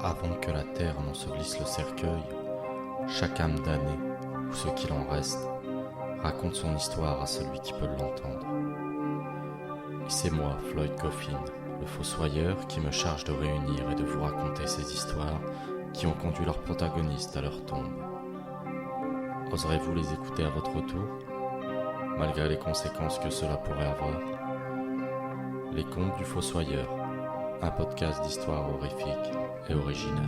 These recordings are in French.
Avant que la terre n'ensevelisse le cercueil, chaque âme damnée, ou ce qu'il en reste, raconte son histoire à celui qui peut l'entendre. Et c'est moi, Floyd Coffin, le fossoyeur, qui me charge de réunir et de vous raconter ces histoires qui ont conduit leurs protagonistes à leur tombe. Oserez-vous les écouter à votre tour, malgré les conséquences que cela pourrait avoir? Les Contes du Fossoyeur, un podcast d'histoire horrifique et originale.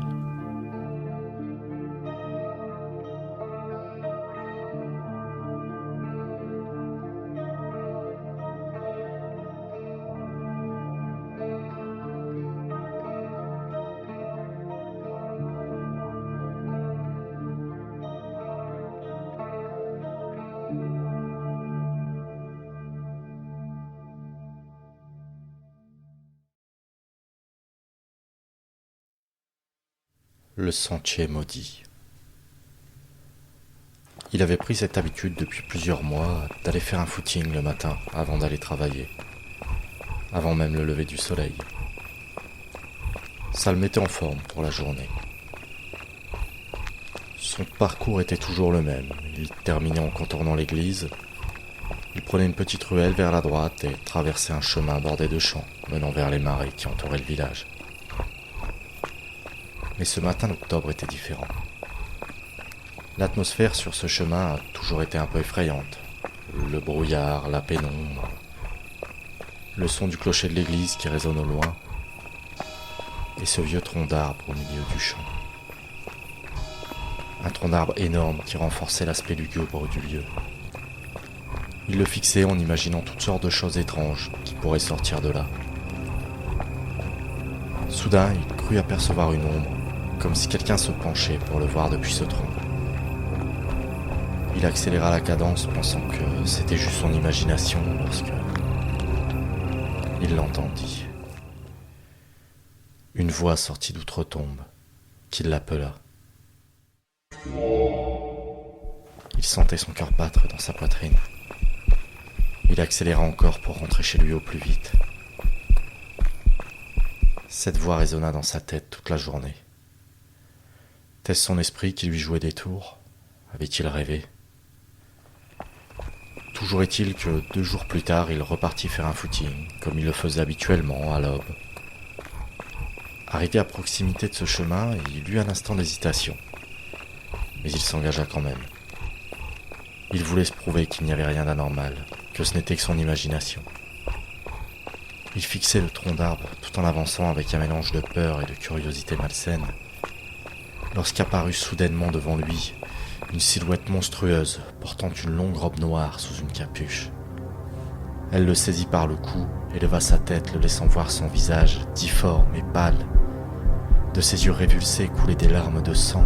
Le sentier maudit. Il avait pris cette habitude depuis plusieurs mois d'aller faire un footing le matin avant d'aller travailler, avant même le lever du soleil. Ça le mettait en forme pour la journée. Son parcours était toujours le même. Il terminait en contournant l'église. Il prenait une petite ruelle vers la droite et traversait un chemin bordé de champs menant vers les marais qui entouraient le village. Mais ce matin d'octobre était différent. L'atmosphère sur ce chemin a toujours été un peu effrayante. Le brouillard, la pénombre, le son du clocher de l'église qui résonne au loin, et ce vieux tronc d'arbre au milieu du champ. Un tronc d'arbre énorme qui renforçait l'aspect lugubre du lieu. Il le fixait en imaginant toutes sortes de choses étranges qui pourraient sortir de là. Soudain, il crut apercevoir une ombre, comme si quelqu'un se penchait pour le voir depuis ce tronc. Il accéléra la cadence, pensant que c'était juste son imagination, lorsque il l'entendit. Une voix sortit d'outre-tombe, qui l'appela. Il sentait son cœur battre dans sa poitrine. Il accéléra encore pour rentrer chez lui au plus vite. Cette voix résonna dans sa tête toute la journée. Était-ce son esprit qui lui jouait des tours? Avait-il rêvé? Toujours est-il que 2 jours plus tard, il repartit faire un footing, comme il le faisait habituellement à l'aube. Arrivé à proximité de ce chemin, il eut un instant d'hésitation. Mais il s'engagea quand même. Il voulait se prouver qu'il n'y avait rien d'anormal, que ce n'était que son imagination. Il fixait le tronc d'arbre tout en avançant avec un mélange de peur et de curiosité malsaine, lorsqu'apparut soudainement devant lui une silhouette monstrueuse portant une longue robe noire sous une capuche. Elle le saisit par le cou et leva sa tête, le laissant voir son visage difforme et pâle. De ses yeux révulsés coulaient des larmes de sang.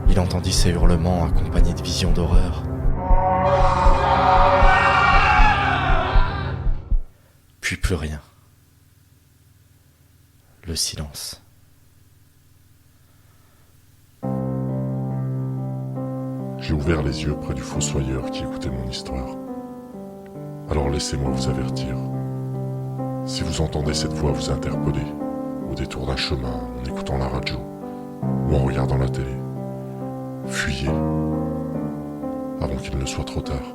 Il entendit ses hurlements accompagnés de visions d'horreur. Puis plus rien. Le silence. J'ai ouvert les yeux près du fossoyeur qui écoutait mon histoire. Alors laissez-moi vous avertir. Si vous entendez cette voix vous interpeller, au détour d'un chemin, en écoutant la radio, ou en regardant la télé, fuyez, avant qu'il ne soit trop tard.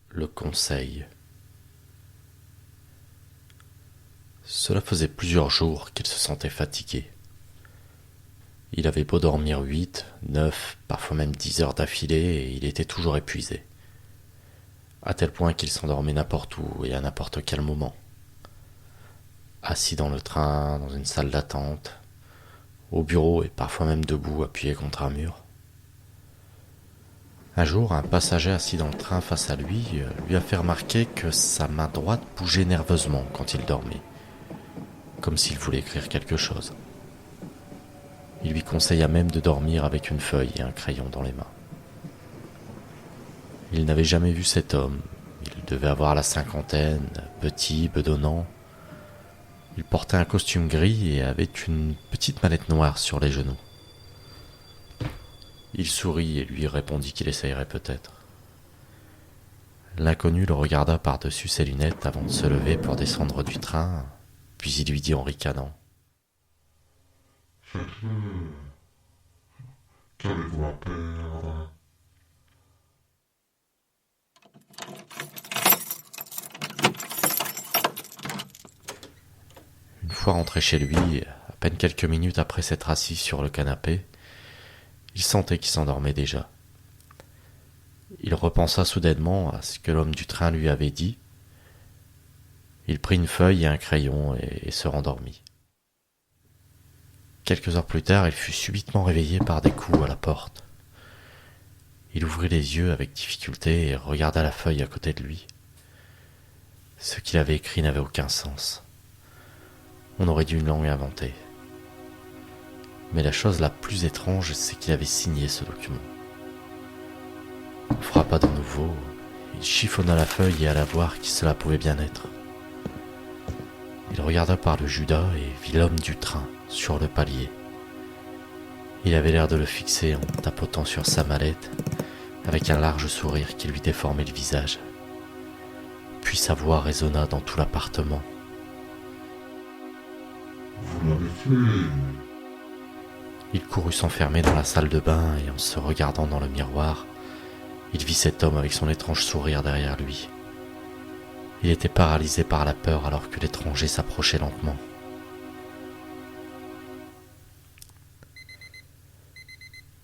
Le conseil. Cela faisait plusieurs jours qu'il se sentait fatigué. Il avait beau dormir 8, 9, parfois même 10 heures d'affilée et il était toujours épuisé. À tel point qu'il s'endormait n'importe où et à n'importe quel moment. Assis dans le train, dans une salle d'attente, au bureau et parfois même debout appuyé contre un mur. Un jour, un passager assis dans le train face à lui a fait remarquer que sa main droite bougeait nerveusement quand il dormait, comme s'il voulait écrire quelque chose. Il lui conseilla même de dormir avec une feuille et un crayon dans les mains. Il n'avait jamais vu cet homme. Il devait avoir la 50aine, petit, bedonnant. Il portait un costume gris et avait une petite mallette noire sur les genoux. Il sourit et lui répondit qu'il essayerait peut-être. L'inconnu le regarda par-dessus ses lunettes avant de se lever pour descendre du train, puis il lui dit en ricanant. Faites-le. Qu'allez-vous à perdre? Une fois rentré chez lui, à peine quelques minutes après s'être assis sur le canapé, il sentait qu'il s'endormait déjà. Il repensa soudainement à ce que l'homme du train lui avait dit. Il prit une feuille et un crayon et se rendormit. Quelques heures plus tard, il fut subitement réveillé par des coups à la porte. Il ouvrit les yeux avec difficulté et regarda la feuille à côté de lui. Ce qu'il avait écrit n'avait aucun sens. On aurait dû une langue inventée. Mais la chose la plus étrange, c'est qu'il avait signé ce document. On frappa de nouveau, il chiffonna la feuille et alla voir qui cela pouvait bien être. Il regarda par le judas et vit l'homme du train sur le palier. Il avait l'air de le fixer en tapotant sur sa mallette, avec un large sourire qui lui déformait le visage. Puis sa voix résonna dans tout l'appartement. Vous l'avez fait. Il courut s'enfermer dans la salle de bain et en se regardant dans le miroir, il vit cet homme avec son étrange sourire derrière lui. Il était paralysé par la peur alors que l'étranger s'approchait lentement.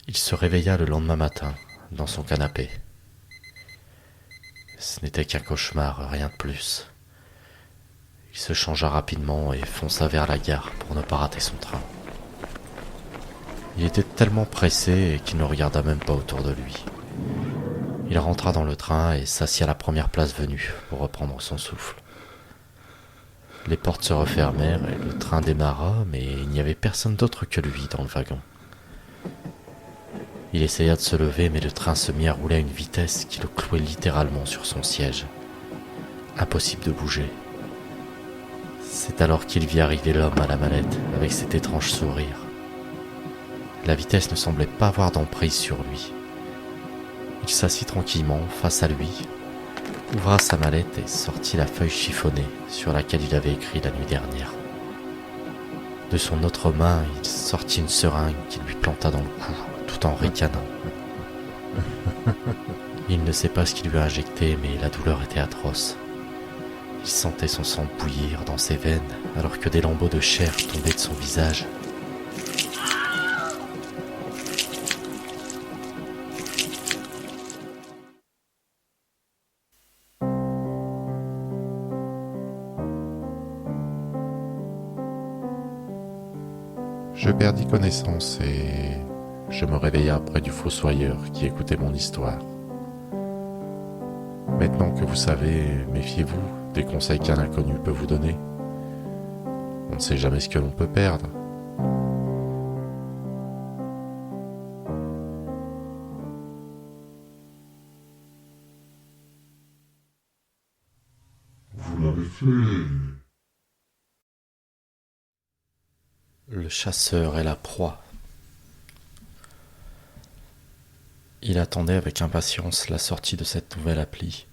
Il se réveilla le lendemain matin, dans son canapé. Ce n'était qu'un cauchemar, rien de plus. Il se changea rapidement et fonça vers la gare pour ne pas rater son train. Il était tellement pressé qu'il ne regarda même pas autour de lui. Il rentra dans le train et s'assit à la première place venue pour reprendre son souffle. Les portes se refermèrent et le train démarra, mais il n'y avait personne d'autre que lui dans le wagon. Il essaya de se lever, mais le train se mit à rouler à une vitesse qui le clouait littéralement sur son siège. Impossible de bouger. C'est alors qu'il vit arriver l'homme à la mallette avec cet étrange sourire. La vitesse ne semblait pas avoir d'emprise sur lui. Il s'assit tranquillement face à lui, ouvra sa mallette et sortit la feuille chiffonnée sur laquelle il avait écrit la nuit dernière. De son autre main, il sortit une seringue qu'il lui planta dans le cou, tout en ricanant. Il ne sait pas ce qu'il lui a injecté, mais la douleur était atroce. Il sentait son sang bouillir dans ses veines, alors que des lambeaux de chair tombaient de son visage. Je perdis connaissance et je me réveilla près du fossoyeur qui écoutait mon histoire. Maintenant que vous savez, méfiez-vous des conseils qu'un inconnu peut vous donner. On ne sait jamais ce que l'on peut perdre. Vous l'avez fait. Le chasseur et la proie. Il attendait avec impatience la sortie de cette nouvelle appli.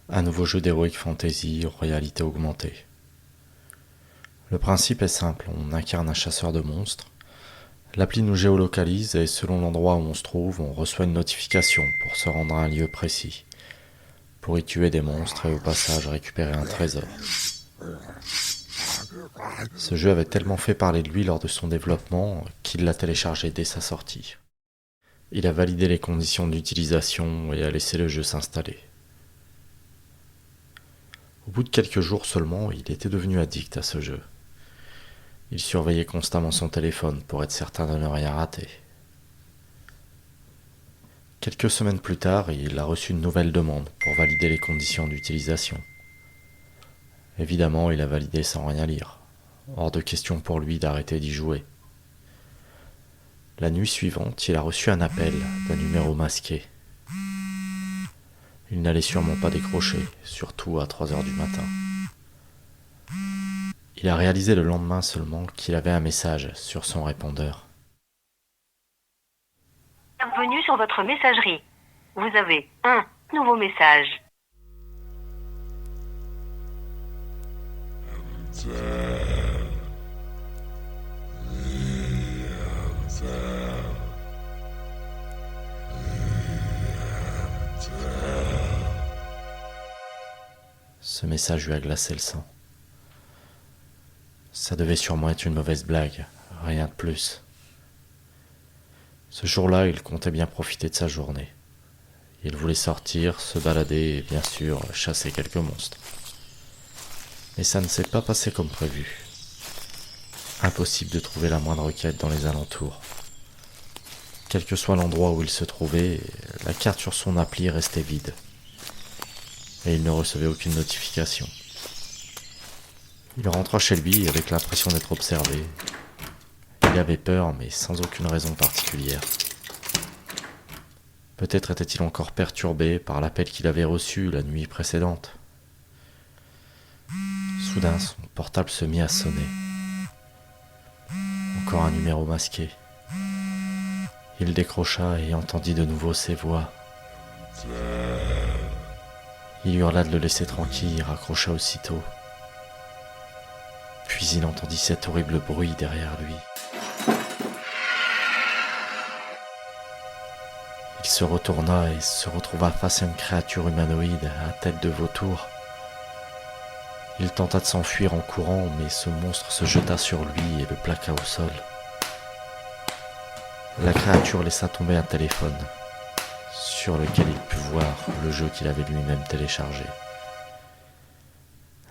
Un nouveau jeu d'Heroic Fantasy, réalité augmentée. Le principe est simple, on incarne un chasseur de monstres. L'appli nous géolocalise et selon l'endroit où on se trouve, on reçoit une notification pour se rendre à un lieu précis, pour y tuer des monstres et au passage récupérer un trésor. Ce jeu avait tellement fait parler de lui lors de son développement qu'il l'a téléchargé dès sa sortie. Il a validé les conditions d'utilisation et a laissé le jeu s'installer. Au bout de quelques jours seulement, il était devenu addict à ce jeu. Il surveillait constamment son téléphone pour être certain de ne rien rater. Quelques semaines plus tard, il a reçu une nouvelle demande pour valider les conditions d'utilisation. Évidemment, il a validé sans rien lire. Hors de question pour lui d'arrêter d'y jouer. La nuit suivante, il a reçu un appel d'un numéro masqué. Il n'allait sûrement pas décrocher, surtout à 3 heures du matin. Il a réalisé le lendemain seulement qu'il avait un message sur son répondeur. Bienvenue sur votre messagerie. Vous avez un nouveau message. Ce message lui a glacé le sang. Ça devait sûrement être une mauvaise blague, rien de plus. Ce jour-là, il comptait bien profiter de sa journée. Il voulait sortir, se balader et bien sûr chasser quelques monstres. Mais ça ne s'est pas passé comme prévu. Impossible de trouver la moindre quête dans les alentours. Quel que soit l'endroit où il se trouvait, la carte sur son appli restait vide. Et il ne recevait aucune notification. Il rentra chez lui avec l'impression d'être observé. Il avait peur, mais sans aucune raison particulière. Peut-être était-il encore perturbé par l'appel qu'il avait reçu la nuit précédente. Soudain, son portable se mit à sonner. Encore un numéro masqué. Il décrocha et entendit de nouveau ses voix. Il hurla de le laisser tranquille et raccrocha aussitôt. Puis il entendit cet horrible bruit derrière lui. Il se retourna et se retrouva face à une créature humanoïde à tête de vautour. Il tenta de s'enfuir en courant, mais ce monstre se jeta sur lui et le plaqua au sol. La créature laissa tomber un téléphone, sur lequel il put voir le jeu qu'il avait lui-même téléchargé.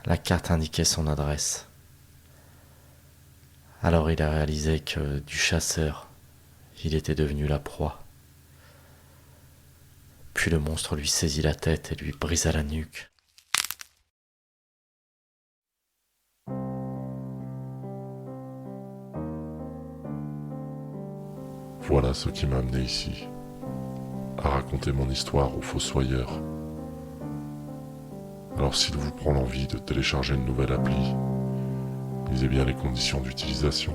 La carte indiquait son adresse. Alors il a réalisé que, du chasseur, il était devenu la proie. Puis le monstre lui saisit la tête et lui brisa la nuque. Voilà ce qui m'a amené ici, à raconter mon histoire aux fossoyeurs. Alors s'il vous prend l'envie de télécharger une nouvelle appli, lisez bien les conditions d'utilisation.